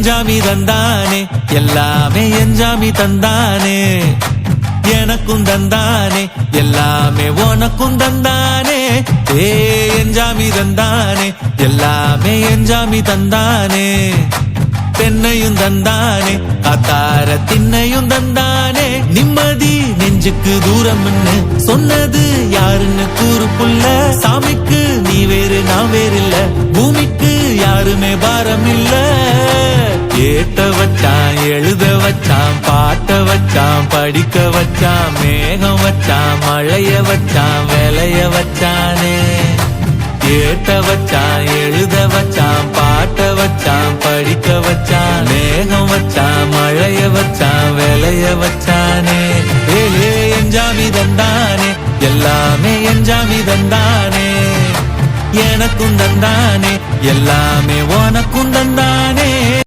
எஞ்சாமி தந்தானே எல்லாமே எஞ்சாமி தந்தானே எனக்கும் தந்தானே எல்லாமே உனக்கும் தந்தானே எஞ்சாமி தந்தானே எல்லாமே எஞ்சாமி தந்தானே தென்னையும் தந்தானே காத்தார திண்ணையும் தந்தானே நிம்மதி நெஞ்சுக்கு தூரம்னு சொன்னது யாருன்னு கூறு புள்ள சாமிக்கு நீ வேறு நான் வேறு இல்ல பூமிக்கு யாருமே பாரம் இல்ல ஏத்த வச்சான் எழுத வச்சான் பாட்ட வச்சான் படிக்க வச்சான் மேகம் வச்சான் மழைய வச்சான் வேலைய வச்சானே ஏத்த வச்சான் எழுத வச்சான் பாட்ட வச்சான் படிக்க வச்சான் மேகம் வச்சான் மழைய வச்சான் வேலைய வச்சானே எஞ்சாமி தந்தானே எல்லாமே எஞ்சாமி தந்தானே எனக்கும் தந்தானே எல்லாமே உனக்கும் தந்தானே